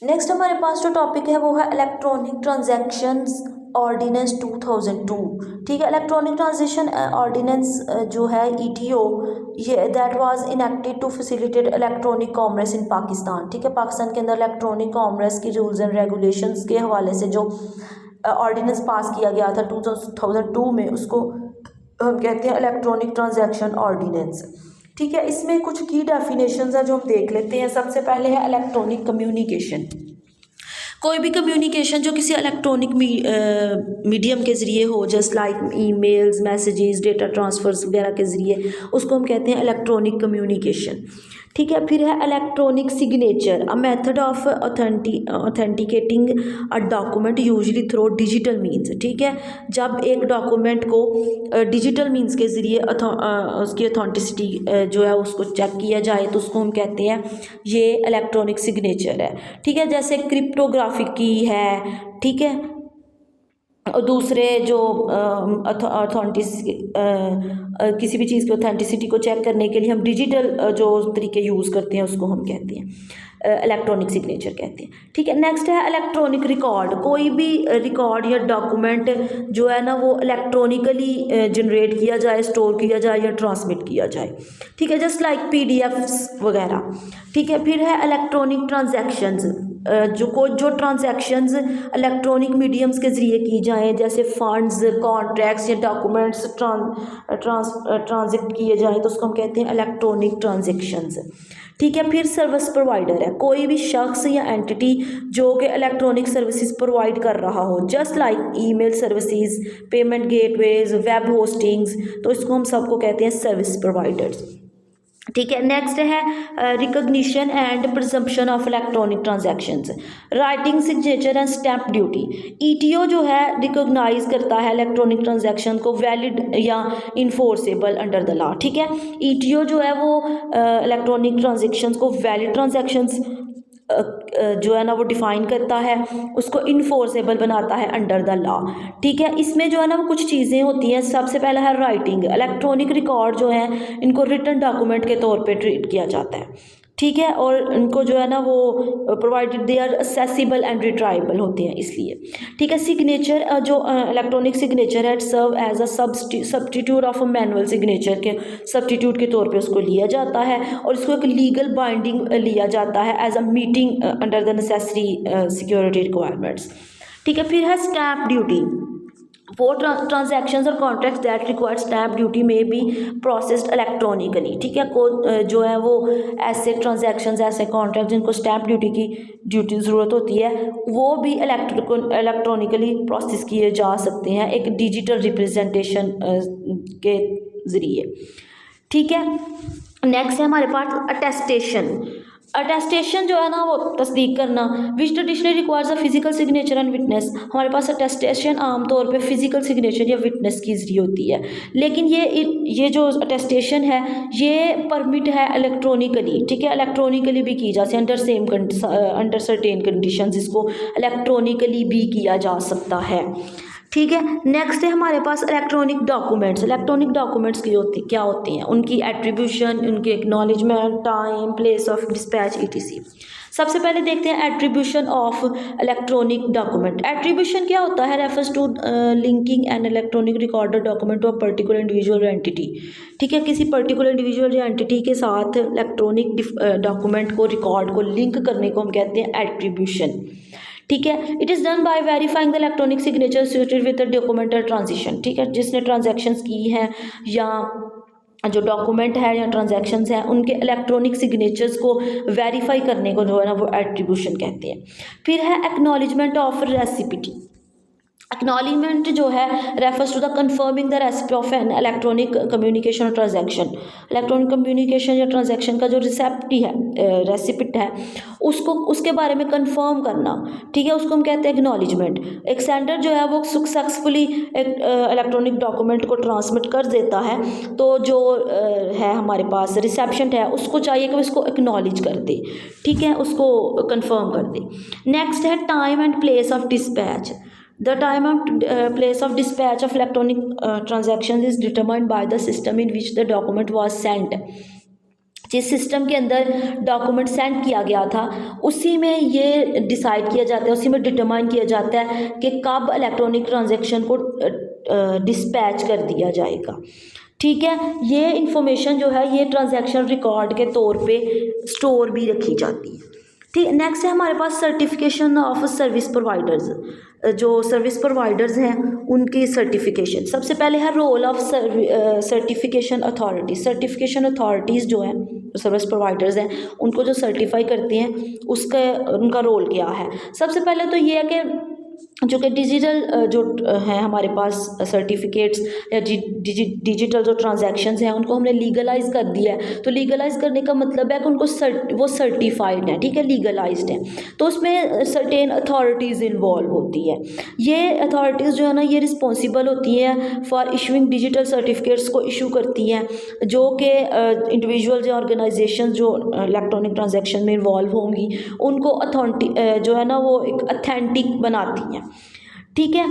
Next हमारे पास जो topic है वो है इलेक्ट्रॉनिक ट्रांजैक्शंस ऑर्डिनेंस 2002। ठीक है, इलेक्ट्रॉनिक ट्रांजेक्शन ऑर्डिनेंस जो है ईटीओ, ये that was enacted to facilitate electronic commerce in Pakistan. ठीक है, पाकिस्तान के अंदर इलेक्ट्रॉनिक कॉमर्स की रूल्स एंड रेगुलेशंस के हवाले से जो ऑर्डिनेंस पास किया गया था 2002 में, उसको हम कहते हैं इलेक्ट्रॉनिक ट्रांजैक्शन ऑर्डिनेंस। ठीक है, इसमें कुछ की डेफिनेशंस है जो हम देख लेते हैं। सबसे पहले है इलेक्ट्रॉनिक कम्युनिकेशन। कोई भी कम्युनिकेशन जो किसी इलेक्ट्रॉनिक मीडियम के ज़रिए हो, just like emails, messages, data transfers वगैरह के ज़रिए, उसको हम कहते हैं इलेक्ट्रॉनिक कम्युनिकेशन। ठीक है, फिर है electronic signature, a method of authenticating a document usually through digital means. ठीक है, जब एक डॉक्यूमेंट को डिजिटल मीन्स के ज़रिए उसकी अथेंटिसिटी जो है उसको चेक किया जाए तो उसको हम कहते हैं ये इलेक्ट्रॉनिक सिग्नेचर है। ठीक है, जैसे क्रिप्टोग्राफिक की है। ठीक है, और दूसरे जो किसी भी चीज़ की ऑथेंटिसिटी को चेक करने के लिए हम डिजिटल जो तरीके यूज़ करते हैं उसको हम कहते हैं इलेक्ट्रॉनिक सिग्नेचर कहते हैं। ठीक है, नेक्स्ट है इलेक्ट्रॉनिक रिकॉर्ड। कोई भी रिकॉर्ड या डॉक्यूमेंट जो है ना वो इलेक्ट्रॉनिकली जनरेट किया जाए, स्टोर किया जाए या ट्रांसमिट किया जाए। ठीक है, जस्ट लाइक पीडीएफ्स वगैरह। ठीक है, फिर है इलेक्ट्रॉनिक ट्रांजैक्शंस। जो ट्रांजैक्शंस इलेक्ट्रॉनिक मीडियम्स के ज़रिए की जाएँ, जैसे फंड्स, कॉन्ट्रैक्ट्स या डॉक्यूमेंट्स ट्रांजिट किए जाएँ तो उसको हम कहते हैं इलेक्ट्रॉनिक ट्रांजैक्शंस। ठीक है, फिर सर्विस प्रोवाइडर है, कोई भी शख्स या एंटिटी जो कि इलेक्ट्रॉनिक सर्विसेज प्रोवाइड कर रहा हो, just like email services, payment gateways, web hostings, तो इसको हम सबको कहते हैं सर्विस प्रोवाइडर्स। ठीक है, नेक्स्ट है recognition and presumption of electronic transactions, writing, signature and stamp duty. ETO जो है रिकॉग्नाइज करता है इलेक्ट्रॉनिक ट्रांजैक्शन को वैलिड या इन्फोर्सेबल अंडर द लॉ। ठीक है, ईटीओ जो है वो इलेक्ट्रॉनिक ट्रांजैक्शंस को वैलिड ट्रांजैक्शंस जो है ना वो डिफ़ाइन करता है, उसको इन्फोर्सेबल बनाता है अंडर द लॉ। ठीक है, इसमें जो है ना वो कुछ चीज़ें होती हैं। सबसे पहला है राइटिंग। इलेक्ट्रॉनिक रिकॉर्ड जो है इनको रिटन डॉक्यूमेंट के तौर पे ट्रीट किया जाता है। ठीक है, और इनको जो है ना वो provided they are accessible and retrievable होते हैं इसलिए। ठीक है, सिग्नेचर जो इलेक्ट्रॉनिक सिग्नेचर है, serve as a substitute of a manual signature के सब्सटीट्यूट के तौर पे उसको लिया जाता है और इसको एक लीगल बाइंडिंग लिया जाता है as a meeting under the necessary security requirements. ठीक है, फिर है स्टैम्प ड्यूटी। वो ट्रांजैक्शंस और contracts that require stamp duty में भी प्रोसेस्ड इलेक्ट्रॉनिकली। ठीक है, जो है वो ऐसे ट्रांजैक्शंस, ऐसे कॉन्ट्रैक्ट जिनको स्टैम्प ड्यूटी की ज़रूरत होती है, वो भी इलेक्ट्रॉनिकली प्रोसेस किए जा सकते हैं एक डिजिटल रिप्रेजेंटेशन के ज़रिए। ठीक है, नेक्स्ट है हमारे पास अटेस्टेशन। अटेस्टेशन जो है ना वो तस्दीक करना, which traditionally requires a physical signature and witness. हमारे पास अटेस्टेशन आमतौर पे फिजिकल सिग्नेचर या विटनेस की ज़रिए होती है, लेकिन ये जो अटेस्टेशन है ये परमिट है इलेक्ट्रॉनिकली। ठीक है, इलेक्ट्रॉनिकली भी की जा सकती है अंडर सर्टेन कंडीशंस, इसको इलेक्ट्रॉनिकली भी किया जा सकता है। ठीक है, नेक्स्ट है हमारे पास इलेक्ट्रॉनिक डॉक्यूमेंट्स। इलेक्ट्रॉनिक डॉक्यूमेंट्स क्या होती हैं, उनकी एट्रीब्यूशन, उनकी acknowledgement, time, place of dispatch, ETC. सबसे पहले देखते हैं attribution of electronic document. Attribution क्या होता है, refers to linking an electronic recorded document to a particular individual entity. ठीक है, किसी पर्टिकुलर इंडिविजुअल या एंटिटी के साथ इलेक्ट्रॉनिक डॉक्यूमेंट को, रिकॉर्ड को लिंक करने को हम कहते हैं एट्रीब्यूशन। ठीक है, it is done by verifying the electronic signature associated with the documental transition. ठीक है, जिसने ट्रांजैक्शंस की हैं या जो डॉक्यूमेंट है या ट्रांजैक्शंस हैं उनके इलेक्ट्रॉनिक सिग्नेचर्स को वेरीफाई करने को जो है ना वो एट्रीब्यूशन कहते हैं। फिर है एक्नॉलेजमेंट ऑफ रेसिपिटी। एक्नॉलेजमेंट जो है refers to the confirming the receipt of an electronic communication और ट्रांजैक्शन। इलेक्ट्रॉनिक कम्युनिकेशन या ट्रांजैक्शन का जो रिसेप्टी है, रेसिपिट है, उसको उसके बारे में कंफर्म करना। ठीक है, उसको हम कहते हैं एक्नॉलेजमेंट। एक सेंडर जो है वो सक्सेसफुली एक इलेक्ट्रॉनिक डॉक्यूमेंट को ट्रांसमिट कर देता है, तो जो है हमारे पास रिसेप्शन है उसको चाहिए कि उसको एक्नॉलेज कर दे। ठीक है, उसको कंफर्म कर दे। नेक्स्ट है time and place of dispatch. The time and place of dispatch of electronic transactions is determined by the system in which the document was sent. जिस सिस्टम के अंदर डॉक्यूमेंट सेंड किया गया था उसी में ये डिसाइड किया जाता है, उसी में डिटरमाइन किया जाता है कि कब इलेक्ट्रॉनिक ट्रांजैक्शन को डिस्पैच कर दिया जाएगा। ठीक है, ये इंफॉर्मेशन जो है ये ट्रांजैक्शन रिकॉर्ड के तौर पे स्टोर भी रखी जाती है। ठीक, नेक्स्ट है हमारे पास सर्टिफिकेशन ऑफ सर्विस प्रोवाइडर्स। जो सर्विस प्रोवाइडर्स हैं उनकी सर्टिफिकेशन, सबसे पहले है role of certification authorities. Certification authorities जो हैं, सर्विस प्रोवाइडर्स हैं, उनको जो सर्टिफाई करती हैं उसका उनका रोल क्या है। सबसे पहले तो ये है कि जो कि डिजिटल जो है हमारे पास सर्टिफिकेट्स या डिजिटल जो ट्रांजैक्शंस हैं उनको हमने लीगलाइज कर दिया है। तो लीगलाइज करने का मतलब है कि उनको वो सर्टिफाइड है, ठीक है, लीगलाइज्ड है। तो उसमें सर्टेन अथॉरिटीज़ इन्वॉल्व होती है। ये अथॉरिटीज़ जो है ना ये रिस्पॉन्सिबल होती हैं फॉर इशूइंग डिजिटल सर्टिफिकेट्स को इशू करती हैं, जो कि इंडिविजुअल्स या ऑर्गेनाइजेशन जो इलेक्ट्रॉनिक ट्रांजैक्शन में इन्वॉल्व होंगी उनको जो है ना वो एक अथेंटिक बनाती हैं। ठीक है,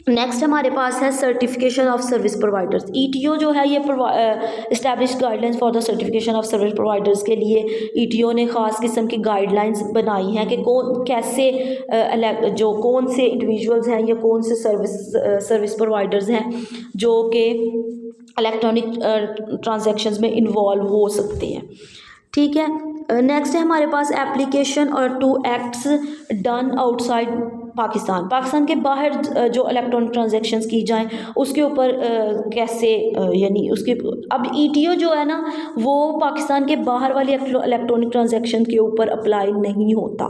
नेक्स्ट हमारे पास है certification of service providers. ETO जो है ये establish guidelines for the certification of service providers के लिए ईटीओ ने ख़ास किस्म की गाइडलाइंस बनाई हैं कि कौन से इंडिविजुअल्स हैं या कौन से सर्विस प्रोवाइडर्स हैं जो कि इलेक्ट्रॉनिक ट्रांजैक्शंस में इन्वॉल्व हो सकते हैं। ठीक है, नेक्स्ट है हमारे पास एप्लीकेशन और to acts done outside Pakistan. Pakistan के बाहर जो इलेक्ट्रॉनिक ट्रांजैक्शंस की जाएं उसके ऊपर कैसे यानी उसके अब ईटीओ जो है ना वो पाकिस्तान के बाहर वाली इलेक्ट्रॉनिक ट्रांजैक्शन के ऊपर अप्लाई नहीं होता।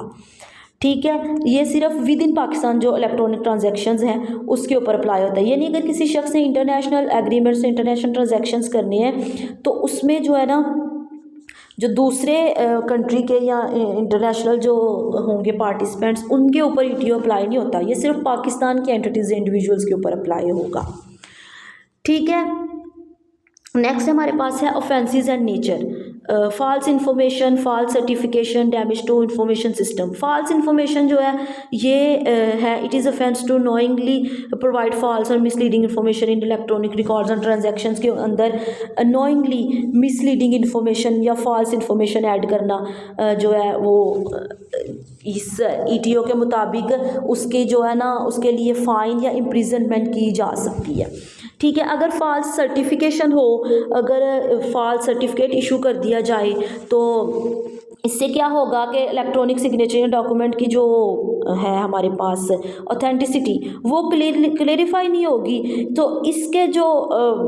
ठीक है, ये सिर्फ विद इन पाकिस्तान जो इलेक्ट्रॉनिक ट्रांजैक्शंस हैं उसके ऊपर अप्लाई होता है। यानी अगर किसी शख्स ने इंटरनेशनल एग्रीमेंट से इंटरनेशनल ट्रांजैक्शंस करने हैं तो उसमें जो है ना जो दूसरे कंट्री के या इंटरनेशनल जो होंगे पार्टिसिपेंट्स उनके ऊपर ईटीओ अप्लाई नहीं होता, ये सिर्फ पाकिस्तान के एंटिटीज़ इंडिविजुअल्स के ऊपर अप्लाई होगा। ठीक है, नेक्स्ट हमारे पास है offences and nature. False information, false certification, damage to information system. False information जो है ये है it is offence to knowingly provide false और misleading information in electronic records and transactions के अंदर नोइंगली मिसलीडिंग इंफॉर्मेशन या फॉल्स इंफॉर्मेशन ऐड करना जो है वो इस ईटीओ के मुताबिक उसके जो है ना उसके लिए फ़ाइन या इम्प्रिजनमेंट की जा सकती है। ठीक है, अगर फॉल्स सर्टिफिकेशन हो, अगर फॉल्स सर्टिफिकेट इशू कर दिया जाए तो इससे क्या होगा कि इलेक्ट्रॉनिक सिग्नेचर डॉक्यूमेंट की जो है हमारे पास ऑथेंटिसिटी वो क्लेरिफाई नहीं होगी। तो इसके जो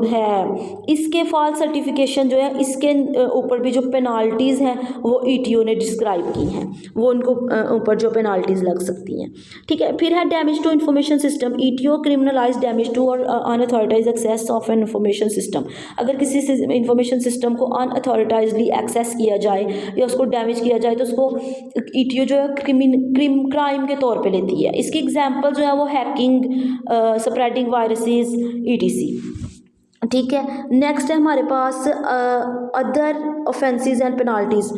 है इसके फॉल्स सर्टिफिकेशन जो है इसके ऊपर भी जो पेनाल्टीज़ हैं वो ईटीओ ने डिस्क्राइब की हैं, वो उनको ऊपर जो पेनाल्टीज़ लग सकती हैं। ठीक है, फिर है damage to information system. ETO criminalise damage to और unauthorised access of an information system. अगर किसी इंफॉर्मेशन सिस्टम को अनअथॉरिटाइजली एक्सेस किया जाए या उसको डैमेज किया जाए तो उसको ईटीओ जो है क्राइम के तौर पे लेती है। इसकी एग्जांपल जो है वो हैकिंग, स्प्रेडिंग वायरसेस ईटीसी। ठीक है, नेक्स्ट है हमारे पास अदर ऑफेंसेस एंड पेनाल्टीज़।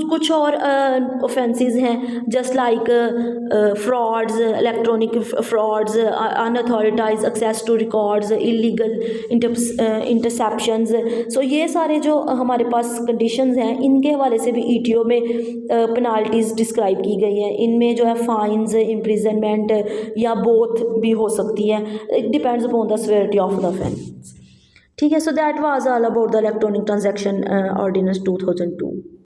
कुछ और ऑफेंसेस हैं just like frauds, electronic frauds, unauthorised access to records, illegal interceptions. So ये सारे जो हमारे पास कंडीशंस हैं इनके हवाले से भी ईटीओ में पेनाल्टीज़ डिस्क्राइब की गई हैं। इनमें जो है फाइन्स, इम्प्रिजनमेंट या बोथ भी हो सकती है, it depends upon the severity of the offence. ठीक है, so that was all about the electronic transaction ordinance 2002।